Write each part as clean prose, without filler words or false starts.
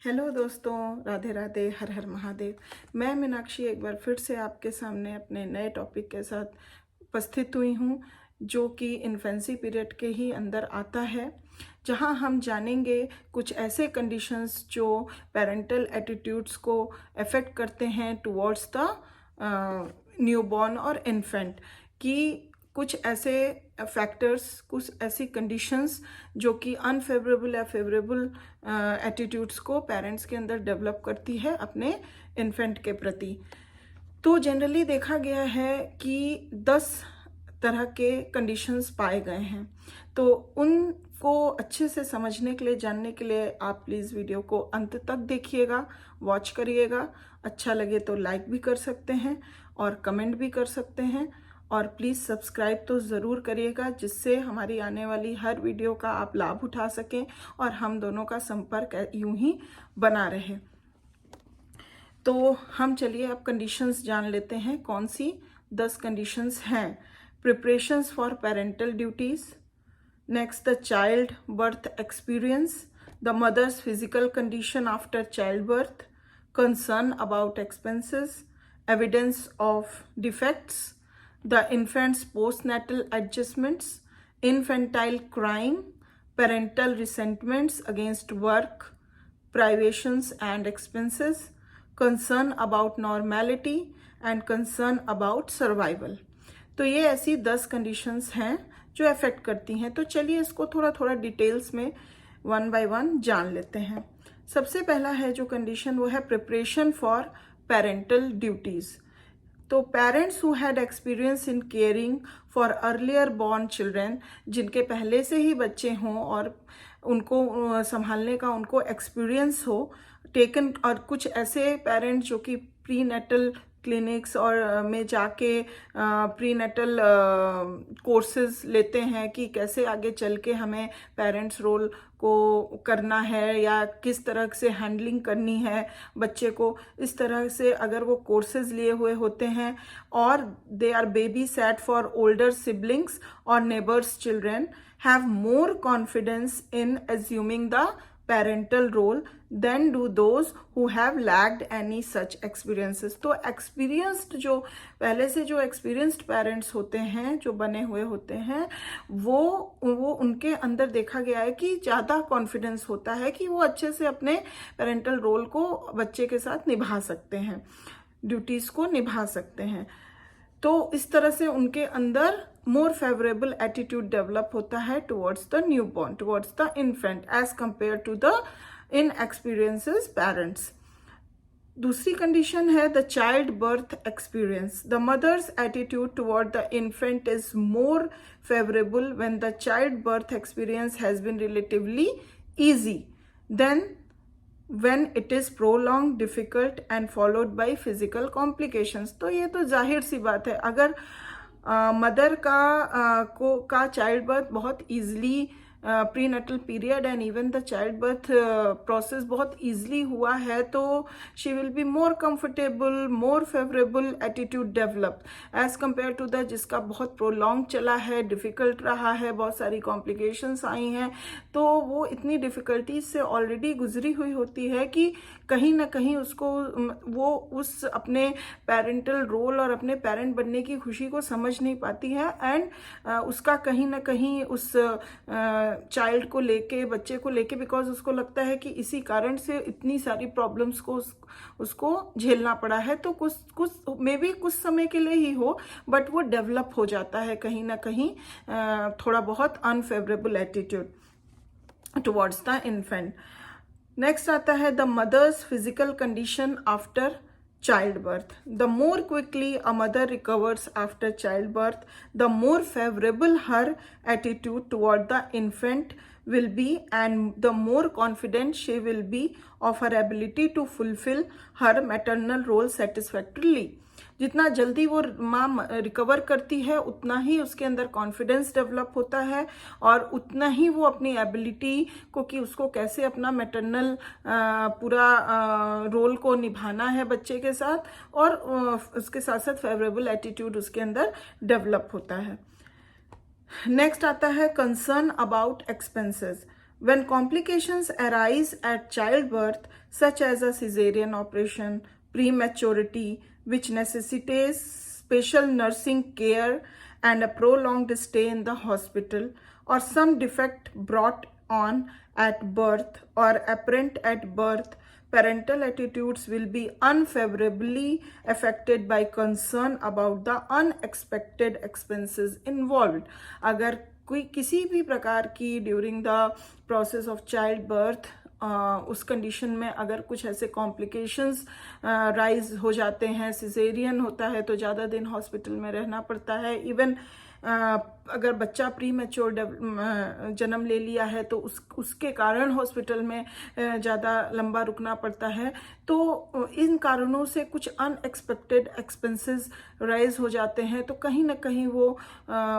Hello दोस्तों, राधे राधे, हर हर महादेव। मैं मीनाक्षी एक बार फिर से आपके सामने अपने नए टॉपिक के साथ उपस्थित हुई हूँ, जो कि इन्फेंसी पीरियड के ही अंदर आता है, जहाँ हम जानेंगे कुछ ऐसे कंडीशंस जो पेरेंटल एटीट्यूड्स को अफेक्ट करते हैं टुवर्ड्स द न्यूबॉर्न और इन्फेंट, कि कुछ ऐसे फैक्टर्स, कुछ ऐसी कंडीशंस जो कि अनफेवरेबल या फेवरेबल एटीट्यूड्स को पेरेंट्स के अंदर डेवलप करती है अपने इन्फेंट के प्रति। तो जनरली देखा गया है कि 10 तरह के कंडीशंस पाए गए हैं। तो उनको अच्छे से समझने के लिए, जानने के लिए आप प्लीज़ वीडियो को अंत तक देखिएगा, वॉच करिएगा। अच्छा लगे तो लाइक भी कर सकते हैं और कमेंट भी कर सकते हैं, और प्लीज़ सब्सक्राइब तो ज़रूर करिएगा, जिससे हमारी आने वाली हर वीडियो का आप लाभ उठा सकें और हम दोनों का संपर्क यूं ही बना रहे। तो हम चलिए अब कंडीशंस जान लेते हैं। कौन सी 10 कंडीशंस हैं। Preparations for parental duties, next the child birth experience, the mother's physical condition after child birth, concern about expenses, evidence of defects, the infant's postnatal adjustments, infantile crying, parental resentments against work, privations and expenses, concern about normality and concern about survival। तो ये ऐसी 10 conditions हैं जो affect करती हैं। तो चलिए इसको थोड़ा थोड़ा डिटेल्स में वन बाय वन जान लेते हैं। सबसे पहला है जो कंडीशन, वो है प्रिपरेशन फॉर पेरेंटल ड्यूटीज़। तो parents who had experience in caring for earlier born children, जिनके पहले से ही बच्चे हों और उनको संभालने का उनको एक्सपीरियंस हो टेकन, और कुछ ऐसे पेरेंट्स जो कि प्री नेटल क्लिनिक्स और में जाके प्री नेटल कोर्सेज लेते हैं कि कैसे आगे चल के हमें पेरेंट्स रोल को करना है या किस तरह से हैंडलिंग करनी है बच्चे को। इस तरह से अगर वो कोर्सेज लिए हुए होते हैं और they are baby set for older siblings और neighbours children, have more confidence in assuming the parental role than do those who have lacked any such experiences। तो experienced, जो पहले से जो experienced parents होते हैं, जो बने हुए होते हैं, वो उनके अंदर देखा गया है कि ज़्यादा कॉन्फिडेंस होता है कि वो अच्छे से अपने पेरेंटल रोल को बच्चे के साथ निभा सकते हैं, ड्यूटीज़ को निभा सकते हैं। तो इस तरह से उनके अंदर मोर फेवरेबल एटीट्यूड डेवलप होता है towards the new born, towards the infant, as compare to the in experiences parents. दूसरी कंडीशन है the child birth experience. The mother's attitude toward the infant is more favourable when the child birth experience has been relatively easy than when it is prolonged, difficult and followed by physical complications। तो ये तो जाहिर सी बात है, अगर mother का child birth बहुत easily prenatal period and even the child birth process बहुत ईजिली हुआ है, तो she will be more comfortable, more favourable attitude develop as compare to the जिसका बहुत प्रोलॉन्ग चला है, डिफ़िकल्ट रहा है, बहुत सारी कॉम्प्लिकेशंस आई हैं, तो वो इतनी डिफ़िकल्टीज से ऑलरेडी गुजरी हुई होती है कि कहीं ना कहीं उसको वो उस अपने पेरेंटल रोल और अपने पेरेंट बनने की खुशी को समझ नहीं पाती है, एंड उसका कहीं ना कहीं उस चाइल्ड को लेके, बच्चे को लेके, बिकॉज उसको लगता है कि इसी कारण से इतनी सारी प्रॉब्लम्स को उसको झेलना पड़ा है। तो कुछ मे बी कुछ समय के लिए ही हो, बट वो डेवलप हो जाता है कहीं ना कहीं थोड़ा बहुत unfavourable attitude towards the infant. Next आता है the mother's physical condition after childbirth। The more quickly a mother recovers after childbirth, the more favorable her attitude toward the infant will be, and the more confident she will be of her ability to fulfill her maternal role satisfactorily। जितना जल्दी वो माँ recover करती है, उतना ही उसके अंदर confidence develop होता है और उतना ही वो अपनी एबिलिटी को, कि उसको कैसे अपना मैटरनल पूरा रोल को निभाना है बच्चे के साथ, और उसके साथ साथ फेवरेबल एटीट्यूड उसके अंदर डेवलप होता है। नेक्स्ट आता है concern about expenses. When complications arise at childbirth, such as a cesarean operation, prematurity, which necessitates special nursing care and a prolonged stay in the hospital, or some defect brought on at birth or apparent at birth, parental attitudes will be unfavorably affected by concern about the unexpected expenses involved. अगर कोई किसी भी प्रकार की during the process of child birth उस condition में अगर कुछ ऐसे कॉम्प्लिकेशंस राइज हो जाते हैं, सिजेरियन होता है तो ज़्यादा दिन हॉस्पिटल में रहना पड़ता है, इवन अगर बच्चा प्री मैच्योर जन्म ले लिया है तो उसके कारण हॉस्पिटल में ज़्यादा लंबा रुकना पड़ता है, तो इन कारणों से कुछ अनएक्सपेक्टेड एक्सपेंसेस राइज हो जाते हैं, तो कहीं ना कहीं वो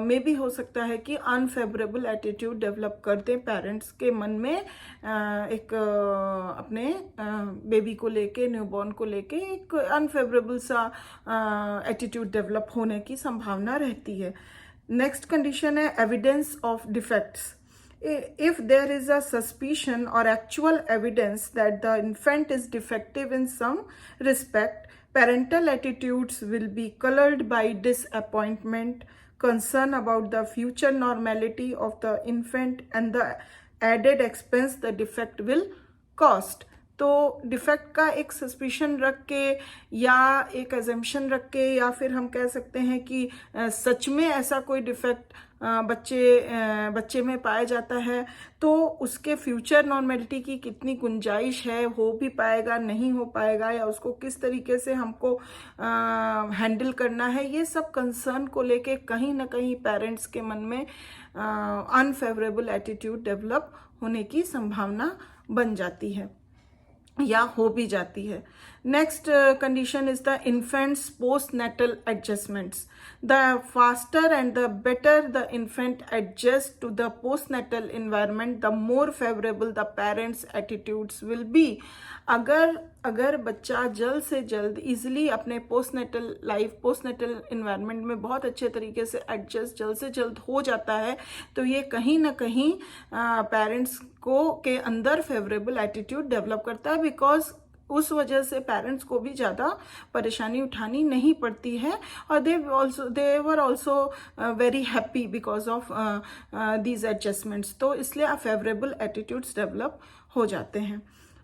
मे भी हो सकता है कि अनफेवरेबल एटीट्यूड डेवलप कर दें पेरेंट्स के मन में, एक अपने बेबी को लेके, न्यूबॉर्न को लेके एक अनफेवरेबल सा एटीट्यूड डेवलप होने की संभावना रहती है। नेक्स्ट कंडीशन है evidence of defects. If there is a suspicion or actual evidence that the infant is defective in some respect, parental attitudes will be colored by disappointment, concern about the future normality of the infant, and the added expense the defect will cost. तो defect का एक suspicion रख के या एक assumption रख के, या फिर हम कह सकते हैं कि सच में ऐसा कोई डिफेक्ट बच्चे में पाया जाता है, तो उसके फ्यूचर नॉर्मेलिटी की कितनी गुंजाइश है, हो भी पाएगा, नहीं हो पाएगा, या उसको किस तरीके से हमको हैंडल करना है, ये सब कंसर्न को लेके कहीं ना कहीं पेरेंट्स के मन में अनफेवरेबल एटीट्यूड डेवलप होने की संभावना बन जाती है या हो भी जाती है। Next condition is the infant's postnatal adjustments. The faster and the better the infant adjust to the postnatal environment, the more favourable the parents attitudes will be. अगर बच्चा जल्द से जल्द इजिली अपने postnatal life, postnatal environment में बहुत अच्छे तरीके से एडजस्ट जल्द से जल्द हो जाता है, तो ये कहीं ना कहीं पेरेंट्स को के अंदर फेवरेबल एटीट्यूड डेवलप करता है, बिकॉज उस वजह से पेरेंट्स को भी ज़्यादा परेशानी उठानी नहीं पड़ती है, और they were also very happy because of these adjustments, तो इसलिए फेवरेबल एटीट्यूड्स डेवलप हो जाते हैं।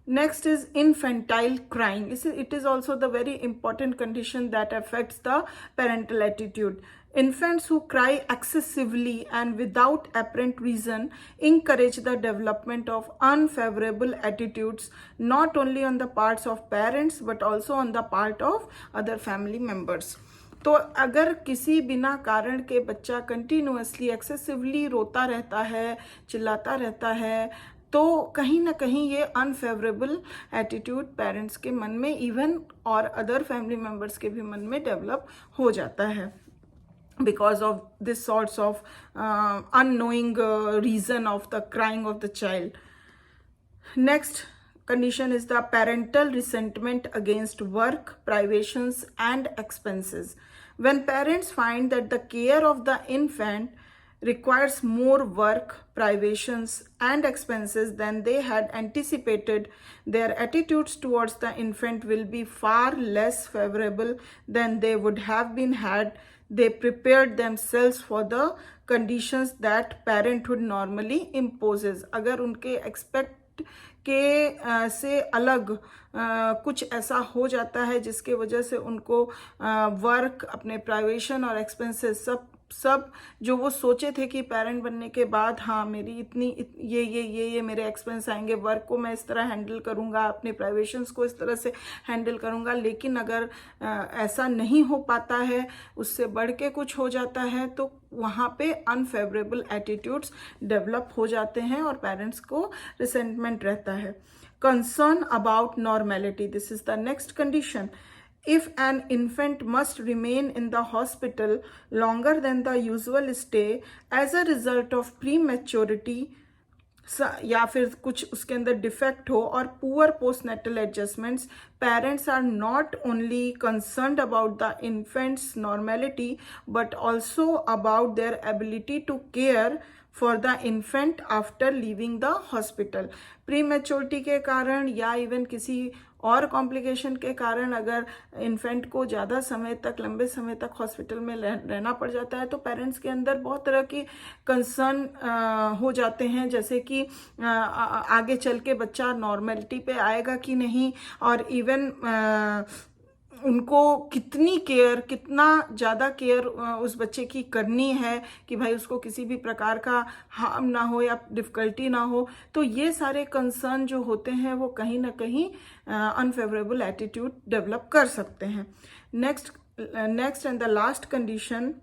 Next is infantile crying. It is also the very important condition that affects the parental attitude. Infants who cry excessively and without apparent reason encourage the development of unfavorable attitudes, not only on the parts of parents but also on the part of other family members. तो अगर किसी बिना कारण के बच्चा continuously excessively रोता रहता है, चिल्लाता रहता है, तो कहीं ना कहीं ये अनफेवरेबल एटीट्यूड पेरेंट्स के मन में, इवन और अदर फैमिली मेम्बर्स के भी मन में डेवलप हो जाता है, because of this sorts of unknowing reason of the crying of the child. Next condition is the parental resentment against work, privations and expenses. When parents find that the care of the infant requires more work, privations and expenses than they had anticipated, their attitudes towards the infant will be far less favorable than they would have been had they prepared themselves for the conditions that parenthood normally imposes. अगर उनके expect के से अलग कुछ ऐसा हो जाता है जिसके वजह से उनको वर्क, अपने प्राइवेशन और एक्सपेंसेस सब जो वो सोचे थे कि पेरेंट बनने के बाद, हाँ मेरी इतनी ये मेरे एक्सपेंस आएंगे, वर्क को मैं इस तरह हैंडल करूँगा, अपने प्राइवेशंस को इस तरह से हैंडल करूँगा, लेकिन अगर ऐसा नहीं हो पाता है, उससे बढ़ के कुछ हो जाता है, तो वहाँ पे अनफेवरेबल एटीट्यूड्स डेवलप हो जाते हैं और पेरेंट्स को रिसेंटमेंट रहता है। Concern about normality, this is the next condition. If an infant must remain in the hospital longer than the usual stay as a result of prematurity, या फिर कुछ उसके अंदर डिफेक्ट हो और poor postnatal adjustments, parents are not only concerned about the infant's normality but also about their ability to care for the infant after leaving the hospital. Prematurity के कारण या इवन किसी और कॉम्प्लिकेशन के कारण अगर इन्फेंट को ज़्यादा समय तक, लंबे समय तक हॉस्पिटल में रहना पड़ जाता है तो पेरेंट्स के अंदर बहुत तरह की कंसर्न हो जाते हैं, जैसे कि आगे चल के बच्चा नॉर्मलिटी पे आएगा कि नहीं, और इवन उनको कितनी केयर, कितना ज़्यादा केयर उस बच्चे की करनी है कि भाई उसको किसी भी प्रकार का हार्म ना हो या डिफ़िकल्टी ना हो। तो ये सारे कंसर्न जो होते हैं वो कहीं ना कहीं अनफेवरेबल एटीट्यूड डेवलप कर सकते हैं। Next and the last condition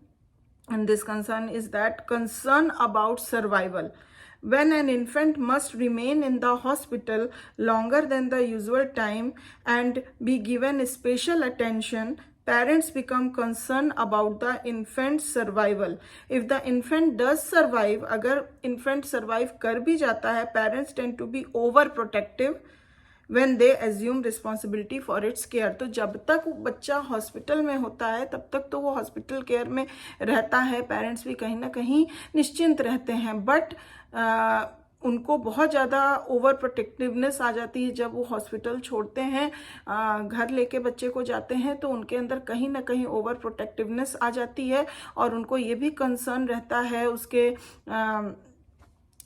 in this concern is that concern about survival. When an infant must remain in the hospital longer than the usual time and be given special attention, parents become concerned about the infant's survival. If the infant does survive, अगर infant survive कर भी जाता है, parents tend to be overprotective when they assume responsibility for its care. तो जब तक बच्चा hospital में होता है तब तक तो वो हॉस्पिटल केयर में रहता है, पेरेंट्स भी कहीं ना कहीं निश्चिंत रहते हैं, बट उनको बहुत ज़्यादा ओवर प्रोटेक्टिवनेस आ जाती है जब वो हॉस्पिटल छोड़ते हैं, घर लेके बच्चे को जाते हैं, तो उनके अंदर कहीं ना कहीं ओवर प्रोटेक्टिवनेस आ जाती है और उनको ये भी कंसर्न रहता है,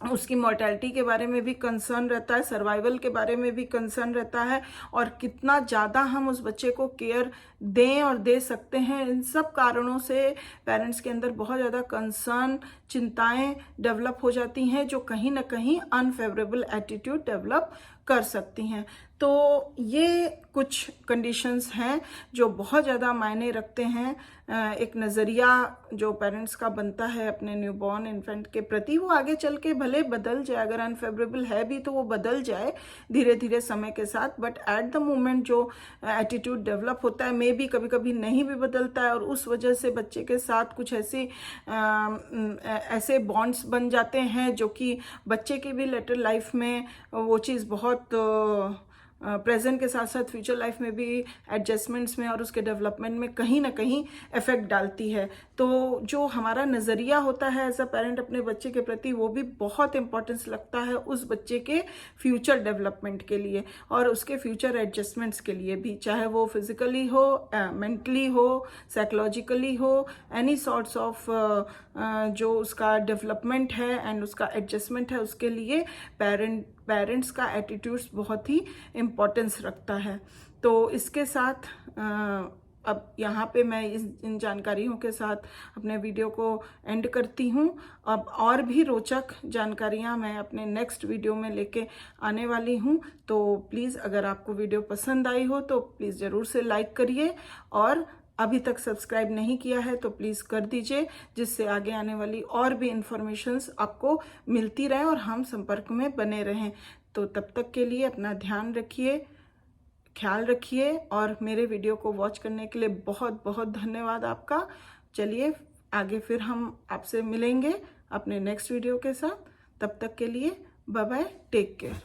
उसकी मॉर्टेलिटी के बारे में भी कंसर्न रहता है, सर्वाइवल के बारे में भी कंसर्न रहता है, और कितना ज़्यादा हम उस बच्चे को केयर दें और दे सकते हैं। इन सब कारणों से पेरेंट्स के अंदर बहुत ज़्यादा कंसर्न, चिंताएं डेवलप हो जाती हैं जो कहीं ना कहीं अनफेवरेबल एटीट्यूड डेवलप कर सकती हैं। तो ये कुछ कंडीशंस हैं जो बहुत ज़्यादा मायने रखते हैं। एक नज़रिया जो पेरेंट्स का बनता है अपने न्यूबॉर्न इन्फेंट के प्रति, वो आगे चल के भले बदल जाए, अगर अनफेवरेबल है भी तो वो बदल जाए धीरे धीरे समय के साथ, बट एट द मोमेंट जो एटीट्यूड डेवलप होता है मे भी कभी कभी नहीं भी बदलता है, और उस वजह से बच्चे के साथ कुछ ऐसे बॉन्ड्स बन जाते हैं जो कि बच्चे की भी लेटर लाइफ में वो चीज़ बहुत प्रेजेंट के साथ साथ फ्यूचर लाइफ में भी एडजस्टमेंट्स में और उसके डेवलपमेंट में कहीं ना कहीं इफेक्ट डालती है। तो जो हमारा नज़रिया होता है एज अ पेरेंट अपने बच्चे के प्रति, वो भी बहुत इंपॉर्टेंस लगता है उस बच्चे के फ्यूचर डेवलपमेंट के लिए और उसके फ्यूचर एडजस्टमेंट्स के लिए भी, चाहे वो फिजिकली हो, मेंटली हो, साइकोलॉजिकली हो, एनी सॉर्ट्स ऑफ जो उसका डेवलपमेंट है एंड उसका एडजस्टमेंट है, उसके लिए पेरेंट्स का एटीट्यूड्स बहुत ही इम्पोर्टेंस रखता है। तो इसके साथ अब यहाँ पे मैं इन जानकारियों के साथ अपने वीडियो को एंड करती हूँ। अब और भी रोचक जानकारियाँ मैं अपने नेक्स्ट वीडियो में लेके आने वाली हूँ। तो प्लीज़ अगर आपको वीडियो पसंद आई हो तो प्लीज़ ज़रूर से लाइक करिए, और अभी तक सब्सक्राइब नहीं किया है तो प्लीज़ कर दीजिए, जिससे आगे आने वाली और भी इंफॉर्मेशंस आपको मिलती रहे और हम संपर्क में बने रहें। तो तब तक के लिए अपना ध्यान रखिए, ख्याल रखिए, और मेरे वीडियो को वॉच करने के लिए बहुत बहुत धन्यवाद आपका। चलिए आगे फिर हम आपसे मिलेंगे अपने नेक्स्ट वीडियो के साथ। तब तक के लिए बाय बाय, टेक केयर।